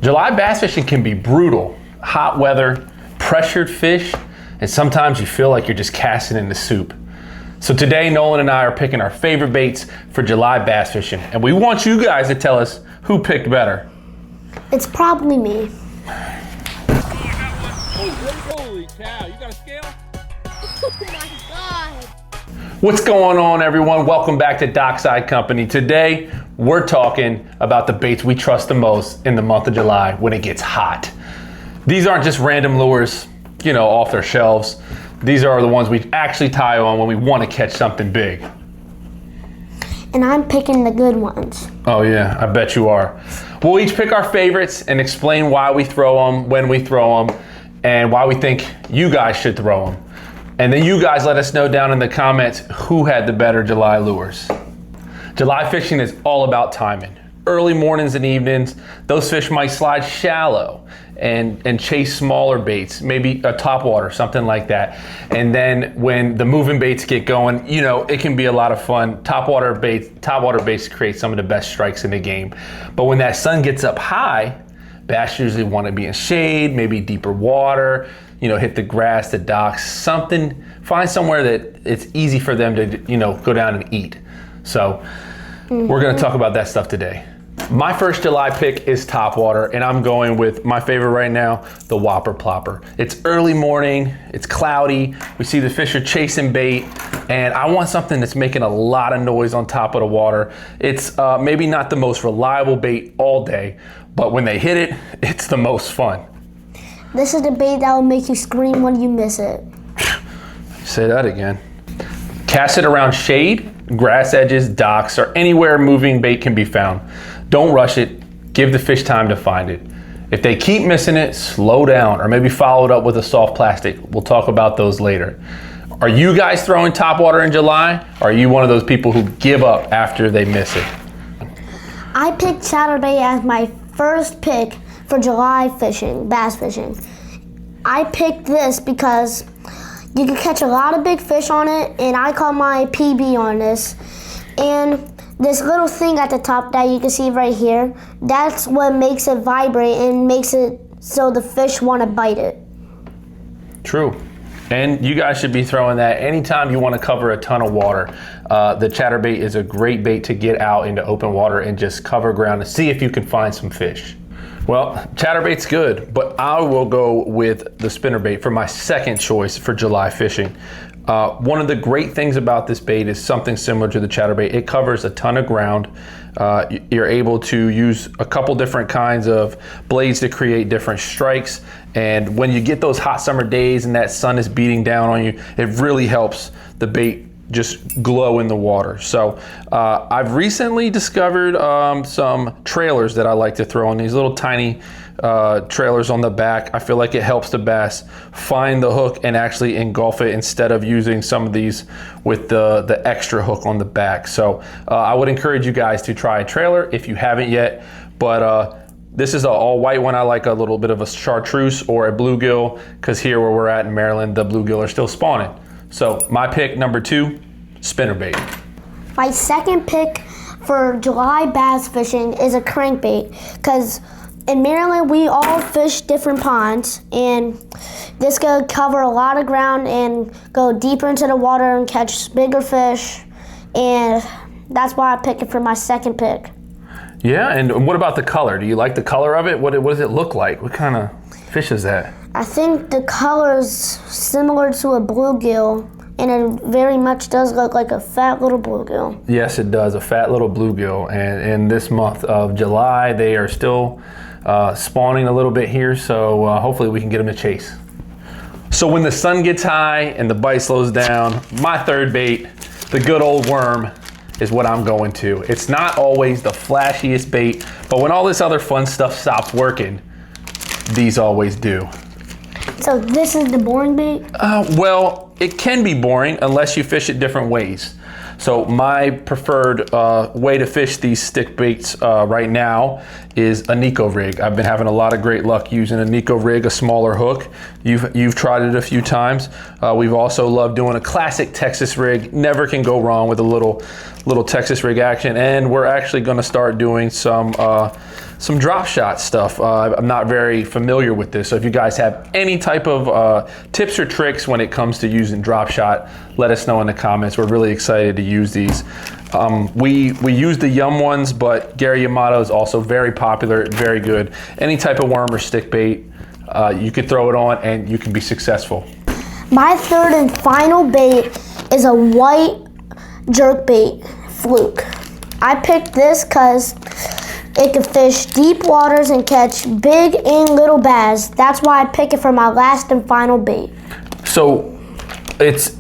July bass fishing can be brutal. Hot weather, pressured fish, and sometimes you feel like you're just casting in the soup. So today, Nolan and I are picking our favorite baits for July bass fishing, and we want you guys to tell us who picked better. It's probably me. Holy cow, you got a scale? Oh my God. What's going on, everyone? Welcome back to Dockside Company. Today, we're talking about the baits we trust the most in the month of July when it gets hot. These aren't just random lures, off their shelves. These are the ones we actually tie on when we want to catch something big. And I'm picking the good ones. Oh yeah, I bet you are. We'll each pick our favorites and explain why we throw them, when we throw them, and why we think you guys should throw them. And then you guys let us know down in the comments who had the better July lures. July fishing is all about timing. Early mornings and evenings, those fish might slide shallow and chase smaller baits, maybe a topwater, something like that. And then when the moving baits get going, it can be a lot of fun. Topwater baits create some of the best strikes in the game. But when that sun gets up high, bass usually want to be in shade, maybe deeper water, hit the grass, the docks, find somewhere that it's easy for them to, go down and eat. So we're gonna talk about that stuff today. My first July pick is topwater, and I'm going with my favorite right now, the Whopper Plopper. It's early morning, it's cloudy, we see the fish are chasing bait, and I want something that's making a lot of noise on top of the water. It's maybe not the most reliable bait all day, but when they hit it, it's the most fun. This is the bait that will make you scream when you miss it. Say that again. Cast it around shade, grass edges, docks, or anywhere moving bait can be found. Don't rush it, give the fish time to find it. If they keep missing it, slow down, or maybe follow it up with a soft plastic. We'll talk about those later. Are you guys throwing topwater in July? Or are you one of those people who give up after they miss it? I picked chatterbait as my first pick for July fishing, bass fishing. I picked this because you can catch a lot of big fish on it, and I call my PB on this. And this little thing at the top that you can see right here, that's what makes it vibrate and makes it so the fish want to bite it. True. And you guys should be throwing that anytime you want to cover a ton of water. The chatterbait is a great bait to get out into open water and just cover ground and see if you can find some fish. Well, chatterbait's good, but I will go with the spinnerbait for my second choice for July fishing. One of the great things about this bait is something similar to the chatterbait. It covers a ton of ground. You're able to use a couple different kinds of blades to create different strikes. And when you get those hot summer days and that sun is beating down on you, it really helps the bait just glow in the water. So I've recently discovered some trailers that I like to throw on, these little tiny trailers on the back. I feel like it helps the bass find the hook and actually engulf it instead of using some of these with the extra hook on the back. So I would encourage you guys to try a trailer if you haven't yet, but this is an all white one. I like a little bit of a chartreuse or a bluegill, because here where we're at in Maryland, the bluegill are still spawning. So my pick number 2, spinnerbait. My second pick for July bass fishing is a crankbait, because in Maryland we all fish different ponds, and this could cover a lot of ground and go deeper into the water and catch bigger fish, and that's why I picked it for my second pick. Yeah, and what about the color? Do you like the color of it? What does it look like? What kind of fish is that? I think the color is similar to a bluegill, and it very much does look like a fat little bluegill. Yes, it does, a fat little bluegill. And in this month of July, they are still spawning a little bit here, so hopefully we can get them to chase. So when the sun gets high and the bite slows down, my third bait, the good old worm, is what I'm going to. It's not always the flashiest bait, but when all this other fun stuff stops working, these always do. So this is the boring bait? Well, it can be boring unless you fish it different ways. So my preferred way to fish these stick baits right now is a Nico rig. I've been having a lot of great luck using a Nico rig, a smaller hook. You've tried it a few times. We've also loved doing a classic Texas rig. Never can go wrong with a little Texas rig action. And we're actually going to start doing some some drop shot stuff. I'm not very familiar with this, so if you guys have any type of tips or tricks when it comes to using drop shot, let us know in the comments. We're really excited to use these. We use the Yum ones, but Gary Yamato is also very popular, very good. Any type of worm or stick bait, you could throw it on and you can be successful. My third and final bait is a white jerk bait fluke. I picked this because it can fish deep waters and catch big and little bass. That's why I pick it for my last and final bait. So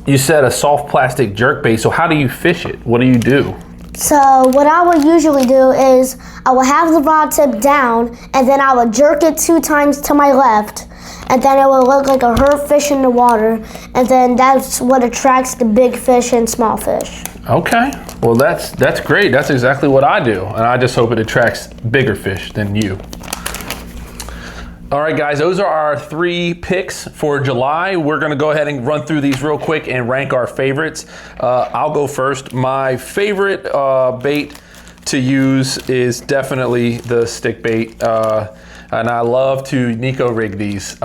you said a soft plastic jerk bait, so how do you fish it? What do you do? So what I would usually do is I will have the rod tip down and then I would jerk it 2 times to my left, and then it will look like a hurt fish in the water, and then that's what attracts the big fish and small fish. Okay, well that's great. That's exactly what I do, and I just hope it attracts bigger fish than you. All right, guys, those are our 3 picks for July. We're gonna go ahead and run through these real quick and rank our favorites. I'll go first. My favorite bait to use is definitely the stick bait. And I love to Nico rig these.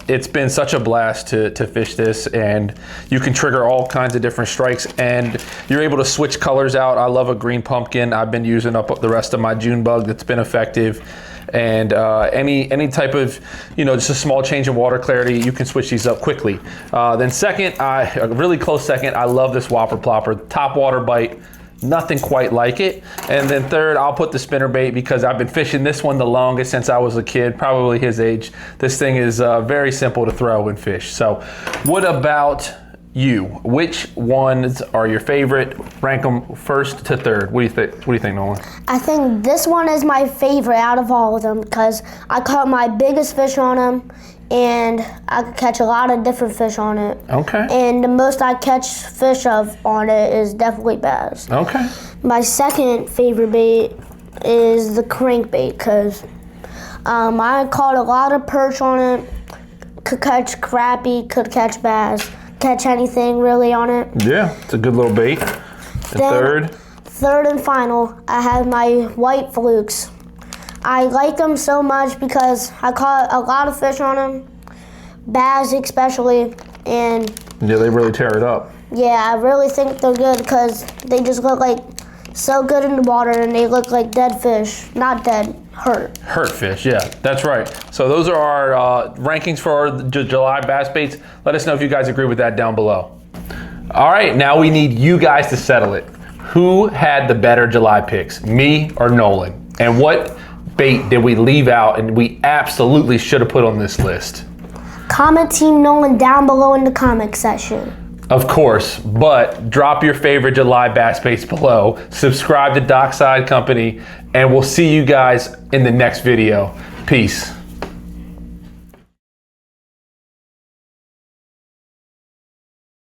It's been such a blast to fish this, and you can trigger all kinds of different strikes, and you're able to switch colors out. I love a green pumpkin. I've been using up the rest of my June bug that's been effective. And any type of, just a small change in water clarity, you can switch these up quickly. Then second, a really close second, I love this Whopper Plopper, top water bite. Nothing quite like it. And then third, I'll put the spinnerbait because I've been fishing this one the longest since I was a kid, probably his age. This thing is very simple to throw and fish. So what about you? Which ones are your favorite? Rank them first to third. What do you think, Nolan? I think this one is my favorite out of all of them because I caught my biggest fish on them, and I could catch a lot of different fish on it. Okay. And the most I catch fish on it is definitely bass. Okay. My second favorite bait is the crankbait because I caught a lot of perch on it, could catch crappie, could catch bass, catch anything really on it. Yeah, it's a good little bait. And third and final, I have my white flukes. I like them so much because I caught a lot of fish on them, bass especially, and yeah, they really tear it up. Yeah, I really think they're good because they just look like so good in the water, and they look like dead fish, not dead, hurt. Hurt fish, yeah, that's right. So those are our rankings for our July bass baits. Let us know if you guys agree with that down below. All right, now we need you guys to settle it. Who had the better July picks, me or Nolan? And what bait did we leave out and we absolutely should have put on this list? Comment Team Nolan down below in the comment section. Of course, but drop your favorite July bass baits below, subscribe to Dockside Company, and we'll see you guys in the next video. Peace.